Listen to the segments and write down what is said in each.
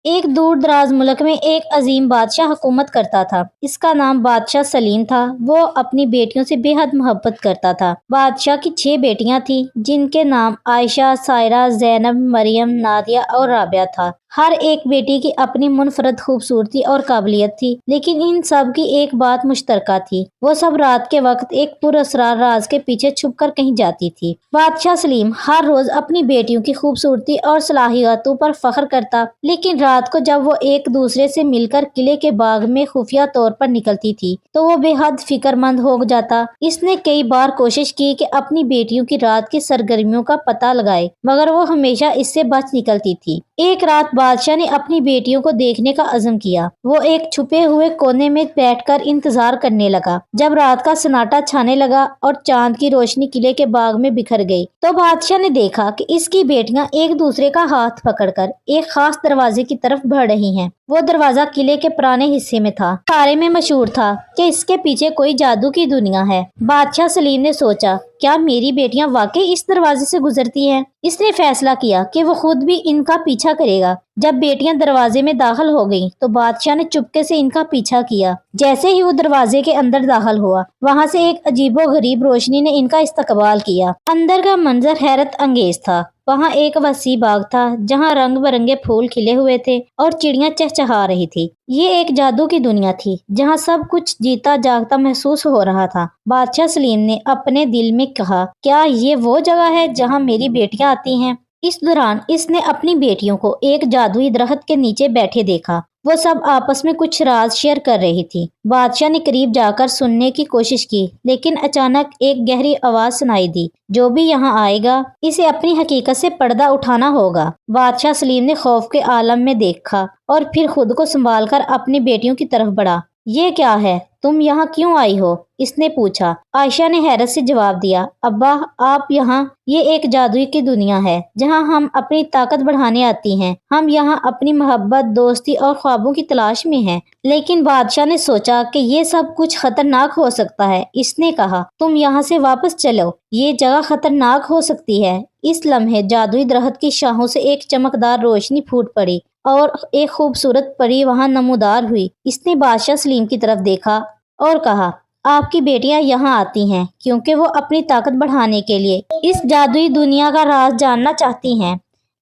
ایک دور دراز ملک میں ایک عظیم بادشاہ حکومت کرتا تھا۔ اس کا نام بادشاہ سلیم تھا۔ وہ اپنی بیٹیوں سے بے حد محبت کرتا تھا۔ بادشاہ کی 6 بیٹیاں تھیں جن کے نام عائشہ، سائرہ، زینب، مریم، نادیہ اور رابعہ تھا۔ ہر ایک بیٹی کی اپنی منفرد خوبصورتی اور قابلیت تھی، لیکن ان سب کی ایک بات مشترکہ تھی، وہ سب رات کے وقت ایک پراسرار راز کے پیچھے چھپ کر کہیں جاتی تھی۔ بادشاہ سلیم ہر روز اپنی بیٹیوں کی خوبصورتی اور صلاحیتوں پر فخر کرتا، لیکن رات کو جب وہ ایک دوسرے سے مل کر قلعے کے باغ میں خفیہ طور پر نکلتی تھی تو وہ بے حد فکر مند ہو جاتا۔ اس نے کئی بار کوشش کی کہ اپنی بیٹیوں کی رات کی سرگرمیوں کا پتہ لگائے، مگر وہ ہمیشہ اس سے بچ نکلتی تھی۔ ایک رات بادشاہ نے اپنی بیٹیوں کو دیکھنے کا عزم کیا۔ وہ ایک چھپے ہوئے کونے میں بیٹھ کر انتظار کرنے لگا۔ جب رات کا سناٹا چھانے لگا اور چاند کی روشنی قلعے کے باغ میں بکھر گئی تو بادشاہ نے دیکھا کہ اس کی بیٹیاں ایک دوسرے کا ہاتھ پکڑ کر ایک خاص دروازے کی طرف بڑھ رہی ہیں۔ وہ دروازہ قلعے کے پرانے حصے میں تھا۔ سارے میں مشہور تھا کہ اس کے پیچھے کوئی جادو کی دنیا ہے۔ بادشاہ سلیم نے سوچا، کیا میری بیٹیاں واقعی اس دروازے سے گزرتی ہیں؟ اس نے فیصلہ کیا کہ وہ خود بھی ان کا پیچھا کرے گا۔ جب بیٹیاں دروازے میں داخل ہو گئیں تو بادشاہ نے چپکے سے ان کا پیچھا کیا۔ جیسے ہی وہ دروازے کے اندر داخل ہوا، وہاں سے ایک عجیب و غریب روشنی نے ان کا استقبال کیا۔ اندر کا منظر حیرت انگیز تھا۔ وہاں ایک وسیع باغ تھا جہاں رنگ برنگے پھول کھلے ہوئے تھے اور چڑیاں چہچہا رہی تھی۔ یہ ایک جادو کی دنیا تھی جہاں سب کچھ جیتا جاگتا محسوس ہو رہا تھا۔ بادشاہ سلیم نے اپنے دل میں کہا، کیا یہ وہ جگہ ہے جہاں میری بیٹیاں آتی ہیں؟ اس دوران اس نے اپنی بیٹیوں کو ایک جادوئی درخت کے نیچے بیٹھے دیکھا۔ وہ سب آپس میں کچھ راز شیئر کر رہی تھی۔ بادشاہ نے قریب جا کر سننے کی کوشش کی، لیکن اچانک ایک گہری آواز سنائی دی، جو بھی یہاں آئے گا اسے اپنی حقیقت سے پردہ اٹھانا ہوگا۔ بادشاہ سلیم نے خوف کے عالم میں دیکھا اور پھر خود کو سنبھال کر اپنی بیٹیوں کی طرف بڑھا۔ یہ کیا ہے؟ تم یہاں کیوں آئی ہو؟ اس نے پوچھا۔ عائشہ نے حیرت سے جواب دیا، ابا آپ یہاں، یہ ایک جادوئی کی دنیا ہے جہاں ہم اپنی طاقت بڑھانے آتی ہیں۔ ہم یہاں اپنی محبت، دوستی اور خوابوں کی تلاش میں ہیں۔ لیکن بادشاہ نے سوچا کہ یہ سب کچھ خطرناک ہو سکتا ہے۔ اس نے کہا، تم یہاں سے واپس چلو، یہ جگہ خطرناک ہو سکتی ہے۔ اس لمحے جادوئی درخت کی شاخوں سے ایک چمکدار روشنی پھوٹ پڑی اور ایک خوبصورت پری وہاں نمودار ہوئی۔ اس نے بادشاہ سلیم کی طرف دیکھا اور کہا، آپ کی بیٹیاں یہاں آتی ہیں کیونکہ وہ اپنی طاقت بڑھانے کے لیے اس جادوئی دنیا کا راز جاننا چاہتی ہیں،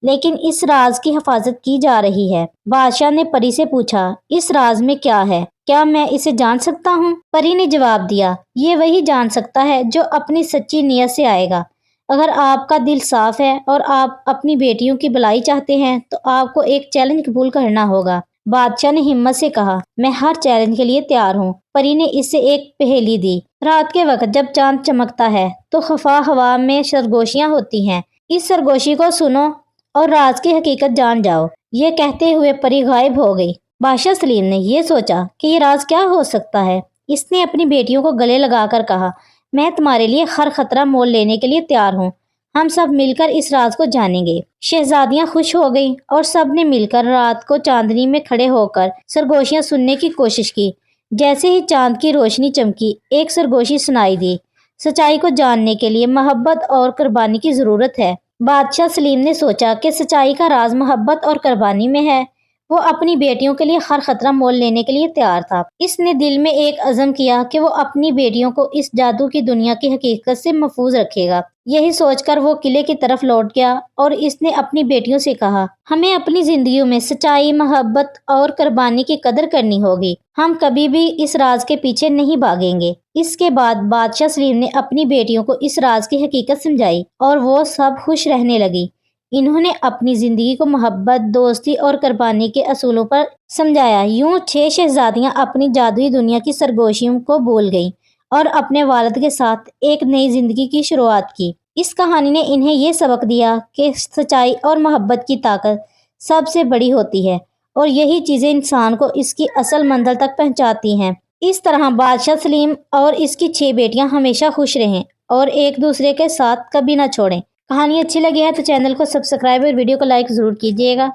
لیکن اس راز کی حفاظت کی جا رہی ہے۔ بادشاہ نے پری سے پوچھا، اس راز میں کیا ہے؟ کیا میں اسے جان سکتا ہوں؟ پری نے جواب دیا، یہ وہی جان سکتا ہے جو اپنی سچی نیت سے آئے گا۔ اگر آپ کا دل صاف ہے اور آپ اپنی بیٹیوں کی بھلائی چاہتے ہیں تو آپ کو ایک چیلنج قبول کرنا ہوگا۔ بادشاہ نے ہمت سے کہا، میں ہر چیلنج کے لیے تیار ہوں۔ پری نے اس سے ایک پہیلی دی، رات کے وقت جب چاند چمکتا ہے تو خفا ہوا میں سرگوشیاں ہوتی ہیں، اس سرگوشی کو سنو اور راز کی حقیقت جان جاؤ۔ یہ کہتے ہوئے پری غائب ہو گئی۔ بادشاہ سلیم نے یہ سوچا کہ یہ راز کیا ہو سکتا ہے۔ اس نے اپنی بیٹیوں کو گلے لگا کر کہا، میں تمہارے لیے ہر خطرہ مول لینے کے لیے تیار ہوں۔ ہم سب مل کر اس راز کو جانیں گے۔ شہزادیاں خوش ہو گئیں اور سب نے مل کر رات کو چاندنی میں کھڑے ہو کر سرگوشیاں سننے کی کوشش کی۔ جیسے ہی چاند کی روشنی چمکی، ایک سرگوشی سنائی دی، سچائی کو جاننے کے لیے محبت اور قربانی کی ضرورت ہے۔ بادشاہ سلیم نے سوچا کہ سچائی کا راز محبت اور قربانی میں ہے۔ وہ اپنی بیٹیوں کے لیے ہر خطرہ مول لینے کے لیے تیار تھا۔ اس نے دل میں ایک عزم کیا کہ وہ اپنی بیٹیوں کو اس جادو کی دنیا کی حقیقت سے محفوظ رکھے گا۔ یہی سوچ کر وہ قلعے کی طرف لوٹ گیا اور اس نے اپنی بیٹیوں سے کہا، ہمیں اپنی زندگیوں میں سچائی، محبت اور قربانی کی قدر کرنی ہوگی۔ ہم کبھی بھی اس راز کے پیچھے نہیں بھاگیں گے۔ اس کے بعد بادشاہ سلیم نے اپنی بیٹیوں کو اس راز کی حقیقت سمجھائی اور وہ سب خوش رہنے لگی۔ انہوں نے اپنی زندگی کو محبت، دوستی اور قربانی کے اصولوں پر سمجھایا۔ یوں 6 شہزادیاں اپنی جادوئی دنیا کی سرگوشیوں کو بھول گئیں اور اپنے والد کے ساتھ ایک نئی زندگی کی شروعات کی۔ اس کہانی نے انہیں یہ سبق دیا کہ سچائی اور محبت کی طاقت سب سے بڑی ہوتی ہے اور یہی چیزیں انسان کو اس کی اصل منزل تک پہنچاتی ہیں۔ اس طرح بادشاہ سلیم اور اس کی 6 بیٹیاں ہمیشہ خوش رہیں اور ایک دوسرے کے ساتھ کبھی نہ چھوڑیں۔ کہانی اچھی لگی ہے تو چینل کو سبسکرائب اور ویڈیو کو لائک ضرور کیجیے گا۔